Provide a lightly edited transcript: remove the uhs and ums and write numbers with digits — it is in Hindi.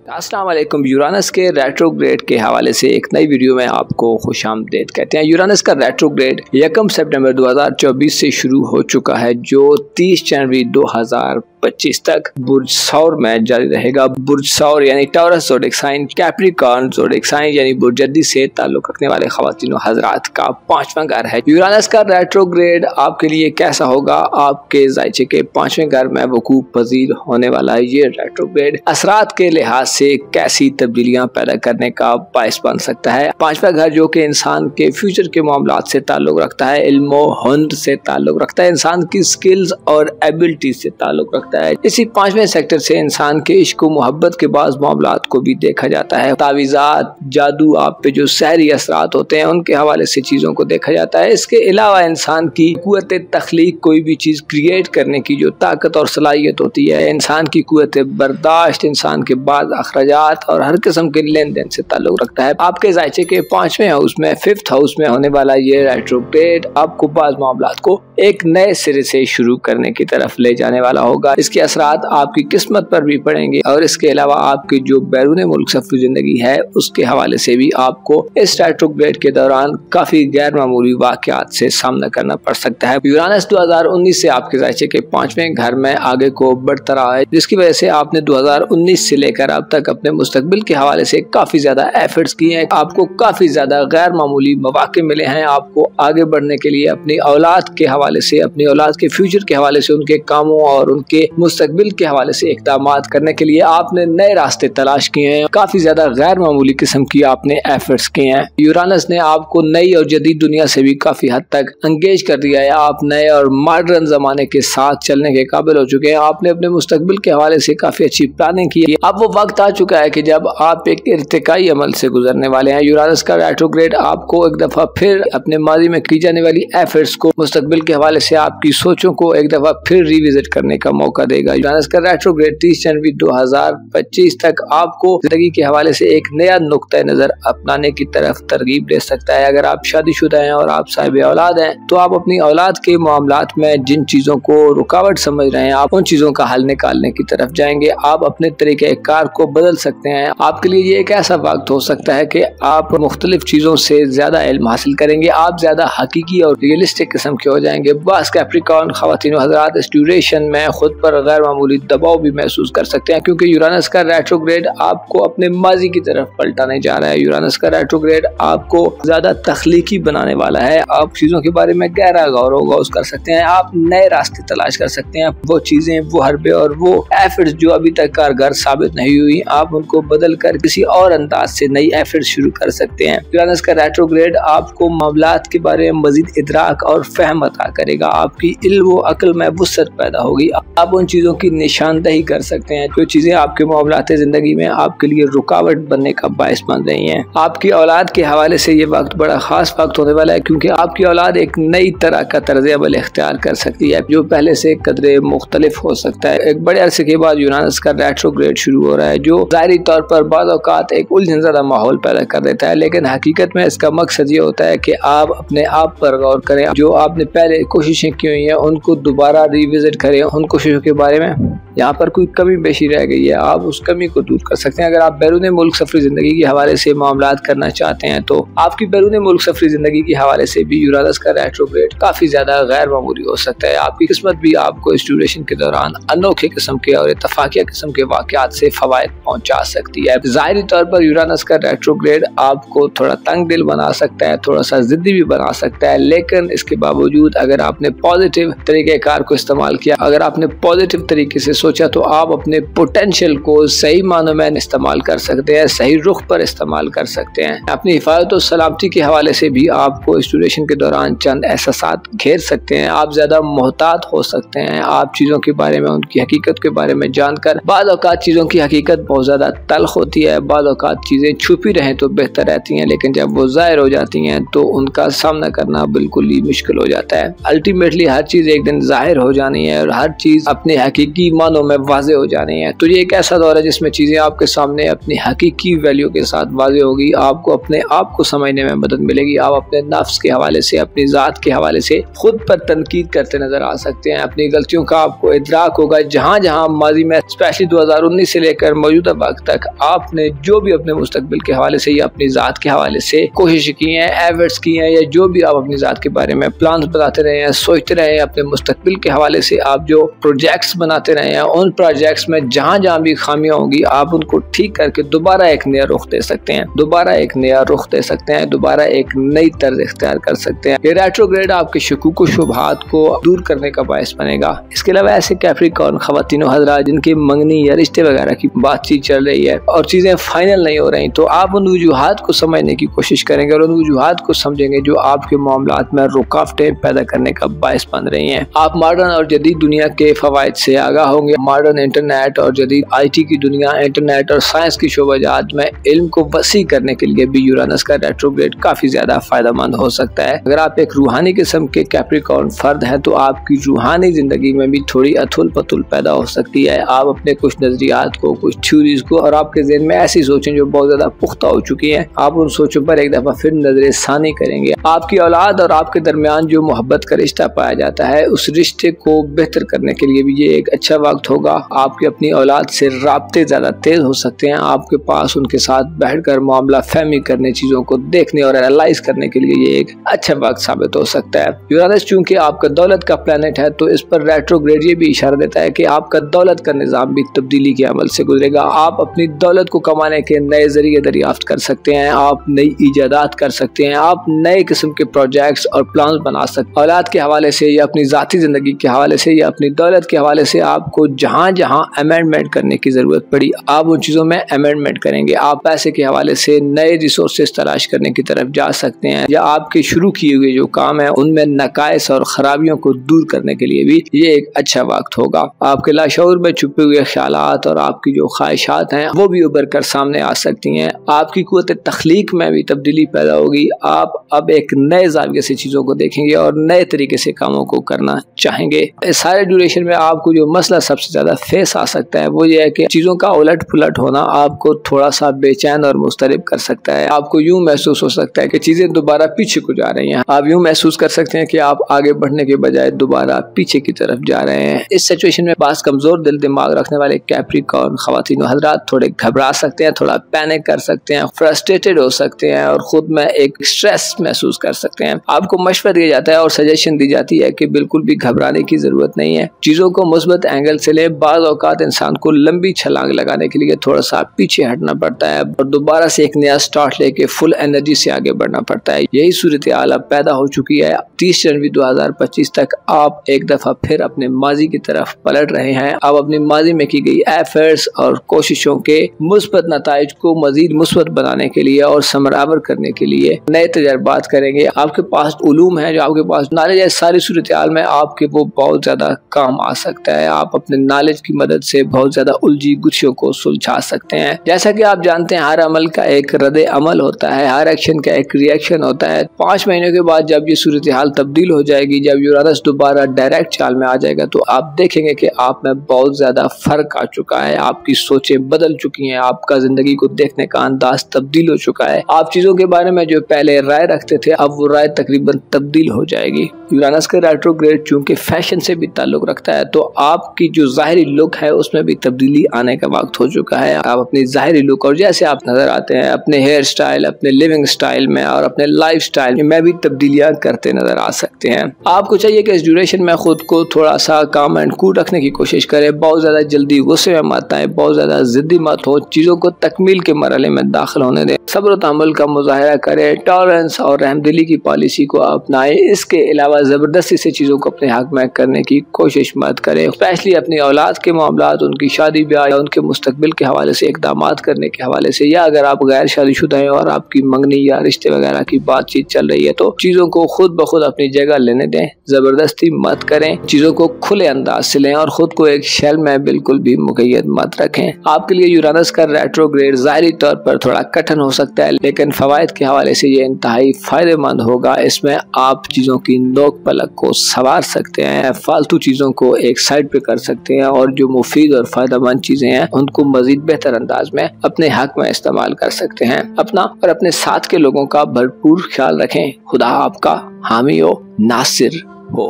अस्सलाम वालेकुम। यूरानस के रेट्रोग्रेड के हवाले से एक नई वीडियो में आपको खुशामदीद कहते हैं। यूरानस का रेट्रोग्रेड 1 सितंबर 2024 से शुरू हो चुका है, जो 30 जनवरी 2025 तक बुर्ज सौर में जारी रहेगा। बुर्ज सौर यानी Taurus zodiac sign, Capricorn zodiac sign यानी बुर्जदी से ताल्लुक रखने वाले ख़वातीन व हज़रात का 5वां घर है। यूरानस का रेट्रोग्रेड आपके लिए कैसा होगा? आपके ज़ायचे के 5वें घर में वकूफ़ पज़ीर होने वाला है। ये रेट्रोग्रेड असरात के लिहाज से कैसी तब्दीलियां पैदा करने का बायस बन सकता है। 5वां घर जो कि इंसान के फ्यूचर के मामलात से ताल्लुक रखता है, इल्मो हुनर से ताल्लुक रखता है, इंसान की स्किल्स और एबिलिटी से ताल्लुक रखता है। इसी 5वें सेक्टर से इंसान के इश्क व मोहब्बत के बाज़ मामलात को भी देखा जाता है। तावीज़ात, जादू, आप पे जो सहरी असरात होते हैं उनके हवाले से चीज़ों को देखा जाता है। इसके अलावा इंसान की कुव्वत तख्लीक, कोई भी चीज़ क्रिएट करने की जो ताकत और सलाहियत होती है, इंसान की कुव्वत बर्दाश्त, इंसान के बाद अखराजात और हर किस्म के लेन देन से ताल्लुक रखता है। आपके ज़ायचे के 5वें हाउस में, 5th हाउस में होने वाला ये रेट्रोग्रेड आपको बाज़ मामलात को एक नए सिरे से शुरू करने की तरफ ले जाने वाला होगा। इसके असरात आपकी किस्मत पर भी पड़ेंगे और इसके अलावा आपकी जो बैरून मुल्क सफरी जिंदगी है उसके हवाले से भी आपको इस रेट्रोग्रेड के दौरान काफी गैर मामूली वाक़यात से सामना करना पड़ सकता है। यूरानस 2019 से आपके ज़ायचे के 5वें घर में आगे को बढ़ता रहा है, जिसकी वजह से आपने 2019 से लेकर अब तक अपने मुस्तकबिल के हवाले से काफी ज्यादा एफर्ट्स किए हैं। आपको काफी ज्यादा गैर मामूली मौके मिले हैं। आपको आगे बढ़ने के लिए अपनी औलाद के हवाले से, अपनी औलाद के फ्यूचर के हवाले से, उनके कामों और उनके मुस्तकबिल के हवाले से इक़दामात करने के लिए आपने नए रास्ते तलाश किए हैं। काफी ज्यादा गैर मामूली किस्म की आपने एफर्ट्स किए हैं। यूरानस ने आपको नई और जदीद दुनिया से भी काफी हद तक एंगेज कर दिया है। आप नए और मॉडर्न जमाने के साथ चलने के काबिल हो चुके हैं। आपने अपने मुस्तकबिल के हवाले से काफी अच्छी प्लानिंग की है। अब वो वक्त आ चुका है कि जब आप एक इर्तिकाई अमल से गुजरने वाले हैं। यूरानस का रेट्रोग्रेड आपको एक दफा फिर अपने माजी में की जाने वाली एफर्ट्स को, मुस्तकबिल के हवाले से आपकी सोचों को एक दफा फिर रिविजिट करने का मौका देगा। यूरानस का रेट्रोग्रेड 30 जनवरी 2025 तक आपको जिंदगी के हवाले से एक नया नुक्ता नजर अपनाने की तरफ तरगीब दे सकता है। अगर आप शादीशुदा हैं और आप साहिब औलाद हैं तो आप अपनी औलाद के मामलात में जिन चीजों को रुकावट समझ रहे हैं, आप उन चीजों का हल निकालने की तरफ जाएंगे। आप अपने तरीके कार को बदल सकते हैं। आपके लिए ये एक ऐसा वक्त हो सकता है कि आप मुख्तलिफ चीजों से ज्यादा इल्म हासिल करेंगे। आप ज्यादा हकीकी और रियलिस्टिक किस्म के हो जाएंगे। बस कैप्रिकॉर्न ख़वातीन व हज़रात इस ड्यूरेशन में खुद पर गैर मामूली दबाव भी महसूस कर सकते हैं, क्योंकि यूरानस का रेट्रोग्रेड आपको अपने माजी की तरफ पलटाने जा रहा है। यूरानस का रेट्रोग्रेड आपको ज्यादा तख्लीकी बनाने वाला है। आप चीजों के बारे में गहरा गौर व गौस कर सकते हैं। आप नए रास्ते तलाश कर सकते हैं। वो चीजें, वो हरबे और वो एफर्ट्स जो अभी तक कारगर साबित नहीं हुई, आप उनको बदल कर किसी और अंदाज से नई एफर्ट्स शुरू कर सकते हैं। यूरानस का रेट्रोग्रेड आपको मामलात के बारे में मजीद इदराक और फहम अता करेगा। आपकी इल्म व अक्ल में वुसअत पैदा होगी। आप उन चीजों की निशानदही कर सकते हैं जो चीजें आपके मामलात जिंदगी में आपके लिए रुकावट बनने का बायस बन रही हैं। आपकी औलाद के हवाले से ये वक्त बड़ा खास वक्त होने वाला है, क्योंकि आपकी औलाद एक नई तरह का तर्ज अमल इख्तियार कर सकती है जो पहले से कदरे मुख्तलिफ हो सकता है। एक बड़े अरसे के बाद यूरानस का रेट्रोग्रेड शुरू हो रहा है, जो ज़ाहिरी तौर पर बाज़ औक़ात एक उलझन ज़दा माहौल पैदा कर देता है, लेकिन हकीकत में इसका मकसद ये होता है कि आप अपने आप पर गौर करें। जो आपने पहले कोशिशें की हुई हैं उनको दोबारा रिविजिट करें। उन कोशिशों के बारे में यहाँ पर कोई कमी पेशी रह गई है, आप उस कमी को दूर कर सकते हैं। अगर आप बैरून मुल्क सफरी जिंदगी के हवाले से मामलात करना चाहते हैं तो आपकी बैरून मुल्क सफरी जिंदगी के हवाले से भी यूरानस का रेट्रोग्रेड काफी ज्यादा गैर मामूली हो सकता है। आपकी किस्मत भी आपको इस ड्यूरेशन के दौरान अनोखे किस्म के और इत्तफाकिया किस्म के वाकयात से फवायद पहुंचा सकती है। ज़ाहिरी तौर पर यूरानस का रेट्रोग्रेड आपको थोड़ा तंग दिल बना सकता है, थोड़ा सा जिद्दी भी बना सकता है, लेकिन इसके बावजूद अगर आपने पॉजिटिव तरीके कार को इस्तेमाल किया, अगर आपने पॉजिटिव तरीके से सोचा, तो आप अपने पोटेंशियल को सही मानों में इस्तेमाल कर सकते हैं, सही रुख पर इस्तेमाल कर सकते हैं। अपनी हिफाजत और सलामती के हवाले से भी आपको इस ड्यूरेशन के दौरान चंद एहसासात घेर सकते हैं। आप ज्यादा मोहतात हो सकते हैं। आप चीजों के बारे में, उनकी हकीकत के बारे में जानकर, बाज़ औक़ात चीजों की हकीकत बहुत ज्यादा तल्ख होती है, बाज़ औक़ात चीजें छुपी रहें तो बेहतर रहती हैं, लेकिन जब वो ज़ाहिर हो जाती हैं तो उनका सामना करना बिल्कुल ही मुश्किल हो जाता है। अल्टीमेटली हर चीज एक दिन ज़ाहिर हो जानी है और हर चीज अपने हकीकी मानों में वाजे हो जानी है। तो ये एक ऐसा दौर है जिसमें चीजें आपके सामने अपनी हकीकी वैल्यू के साथ वाजे होगी, आपको अपने आप को समझने में मदद मिलेगी। आप अपने नफ्स के हवाले से, अपनी जात के हवाले से खुद पर तनकीद करते नजर आ सकते हैं। अपनी गलतियों का आपको इदराक होगा। जहां जहां माजी में स्पेशली 2019 से लेकर मौजूदा वक्त तक आपने जो भी अपने मुस्तकबिल के हवाले से या अपनी जात के हवाले से कोशिश की है, एफर्ट्स की हैं, या जो भी आप अपनी जात के बारे में प्लान बताते रहे हैं, सोचते रहे हैं, अपने मुस्तकबिल के हवाले से आप जो प्रोजेक्ट्स बनाते रहे हैं, उन प्रोजेक्ट्स में जहां जहां भी खामियां होंगी आप उनको ठीक करके दोबारा एक नया रुख दे सकते हैं, दोबारा एक नया रुख दे सकते हैं, दोबारा एक नई तर्ज इख्तियार कर सकते हैं। ये रेट्रोग्रेड आपके शकूक व शुबहात को दूर करने का बायस बनेगा। इसके अलावा ऐसे कैप्रिकॉर्न खवातीनो हज़रात जिनकी मंगनी या रिश्ते वगैरह की बातचीत चल रही है और चीजें फाइनल नहीं हो रही, तो आप उन वजूहात को समझने की कोशिश करेंगे और उन वजूहात को समझेंगे जो आपके मामलात में रुकावटें पैदा करने का बायस बन रही हैं। आप मॉडर्न और जदीद दुनिया के फवायद से आगाह होंगे। मॉडर्न इंटरनेट और जदीद IT की दुनिया, इंटरनेट और साइंस की शोबाजात में इल्म को वसी करने के लिए भी यूरानस का रेट्रोग्रेड काफी ज्यादा फायदेमंद हो सकता है। अगर आप एक रूहानी किस्म के कैप्रिकॉर्न फर्द हैं तो आपकी रूहानी जिंदगी में भी थोड़ी अथुल पथुल पैदा हो सकती है। आप अपने कुछ नजरियात को, कुछ थ्योरीज को और आपके ज़हन में ऐसी सोचें जो बहुत ज्यादा पुख्ता हो चुकी हैं, आप उन सोचों पर एक दफा फिर नजर सानी करेंगे। आपकी औलाद और आपके दरमियान जो मोहब्बत का रिश्ता पाया जाता है, उस रिश्ते को बेहतर करने के लिए भी ये एक अच्छा वक्त होगा। आपकी अपनी औलाद से राब्ते ज्यादा तेज हो सकते हैं। आपके पास उनके साथ बैठकर मामला फहमी करने, चीजों को देखने और एनालाइज करने के लिए ये एक अच्छा वक्त साबित हो सकता है। यूरानस चूंकि आपका दौलत का प्लेनेट है, तो इस पर रेट्रोग्रेड ये भी इशारा देता है कि आपका दौलत का निजाम भी तब्दीली के अमल से गुजरेगा। आप अपनी दौलत को कमाने के नए जरिए दरियाफ्त कर सकते हैं, आप नई इजादात कर सकते हैं, आप नए किस्म के प्रोजेक्ट्स और प्लान बना सकते हैं। औलाद के हवाले से या अपनी जाती जिंदगी के हवाले से या अपनी दौलत के हवाले से आपको जहां जहां अमेंडमेंट करने की जरूरत पड़ी, आप उन चीजों में अमेंडमेंट करेंगे। आप पैसे के हवाले से नए रिसोर्सेज तलाश करने की तरफ जा सकते हैं, या आपके शुरू किए हुए जो काम है उनमें नकाइस और खराबियों को दूर करने के लिए भी ये एक अच्छा वक्त होगा। आपके लाशऊर में छुपे हुए ख्यालात और आपकी जो ख्वाहिशात हैं वो भी उभर कर सामने आ सकती हैं। आपकी कुव्वत तख्लीक में भी तब्दीली पैदा होगी। आप अब एक नए ज़ाविये से चीज़ों को देखेंगे और नए तरीके से कामों को करना चाहेंगे। इस सारे ड्यूरेशन में आपको जो मसला सबसे ज़्यादा फेस आ सकता है वो ये है कि चीज़ों का उलट पुलट होना आपको थोड़ा सा बेचैन और मुस्तरिब कर सकता है। आपको यूँ महसूस हो सकता है कि चीज़ें दोबारा पीछे को जा रही हैं। आप यूँ महसूस कर सकते हैं कि आप आगे बढ़ने के बजाय दोबारा पीछे की तरफ जा रहे हैं। इस सिचुएशन में बास कमज़ोर दिल दिमाग रखने वाले कैप्रिकॉर्न खवातीन हज़रात थोड़े घबरा सकते हैं, थोड़ा पैनिक कर सकते हैं, फ्रस्ट्रेटेड हो सकते हैं और खुद में एक स्ट्रेस महसूस कर सकते हैं। आपको मशवरा दिया जाता है और सजेशन दी जाती है कि बिल्कुल भी घबराने की जरूरत नहीं है। चीज़ों को मुस्बत एंगल से ले। बाज़ औक़ात इंसान को लंबी छलांग लगाने के लिए थोड़ा सा पीछे हटना पड़ता है और दोबारा से एक नया स्टार्ट लेके फुल एनर्जी से आगे बढ़ना पड़ता है। यही सूरत हाल अब पैदा हो चुकी है। 30 जनवरी 2025 तक आप एक दफा फिर अपने माजी की तरफ पलट रहे हैं। आप अपनी माजी में की गई एफर्ट्स और कोशिशों के मुस्बत नताइज को मजीद मुस्बत बनाने के लिए और समरावर करने के लिए नए तजर्बात करेंगे। आपके पास उलूम है, जो आपके पास नॉलेज है, सारी सूरत हाल में आपके वो बहुत ज्यादा काम आ सकता है। आप अपने नॉलेज की मदद से बहुत ज्यादा उलझी गुत्थियों को सुलझा सकते हैं। जैसा कि आप जानते हैं हर अमल का एक रद्द अमल होता है, हर एक्शन का एक रिएक्शन होता है। 5 महीनों के बाद जब ये सूरत हाल तब्दील हो जाएगी, जब यूरानस दोबारा डायरेक्ट चाल में आ जाएगा, तो आप देखेंगे कि आप में बहुत ज्यादा फर्क आ चुका है। आपकी सोचें बदल चुकी हैं, आपका जिंदगी को देखने का अंदाज तब्दील हो चुका है। आप चीजों के बारे में जो पहले राय रखते थे, अब वो राय तकरीबन तब्दील हो जाएगी। यूरानस का रेट्रोग्रेड चूंकि फैशन से भी ताल्लुक रखता है, तो आपकी जो जाहिरी लुक है उसमें भी तब्दीली आने का वक्त हो चुका है। आप अपनी जाहिरी लुक और जैसे आप नजर आते हैं, अपने हेयर स्टाइल, अपने लिविंग स्टाइल में और अपने लाइफ स्टाइल में भी तब्दीलियां करते नजर आ सकते हैं। आपको चाहिए कि इस ड्यूरेशन में खुद को थोड़ा सा काम एंड कूल रखने की कोशिश करें। बहुत ज्यादा जल्दी गुस्से में मत आए, बहुत ज्यादा जिद्दी मत हो, चीजों को तकमील के मरहले में दाखिल होने दें। सब्र और तहम्मुल का मुजाहिरा करें, टॉलरेंस और रहमदिली की पॉलिसी को अपनाएं। इसके अलावा जबरदस्ती से चीजों को अपने हक में करने की कोशिश मत करें। स्पेशली अपनी औलाद के मामलात, उनकी शादी ब्याह या उनके मुस्तकबिल के हवाले से इक़दाम करने के हवाले से, या अगर आप गैर शादीशुदा हैं और आपकी मंगनी या रिश्ते वगैरह की बातचीत चल रही है, तो चीजों को खुद ब खुद अपनी जगह लेने दें। जबरदस्ती मत करें, चीजों को खुले अंदाज से लें और खुद को एक शेल में बिल्कुल भी मुक़य्यद मत रखें। आपके लिए यूरानस का रेट्रोग्रेड ज़ाहिरी तौर पर थोड़ा कठिन हो सकता है, लेकिन फवायद के हवाले से ये इंतहाई फायदेमंद होगा। इसमें आप चीजों की नोक पलक को संवार सकते हैं, फालतू चीजों को एक साइड पे कर सकते सकते हैं और जो मुफीद और फायदेमंद चीजें हैं उनको मजीद बेहतर अंदाज में अपने हक में इस्तेमाल कर सकते हैं। अपना और अपने साथ के लोगों का भरपूर ख्याल रखें। खुदा आपका हामी हो, नासिर हो।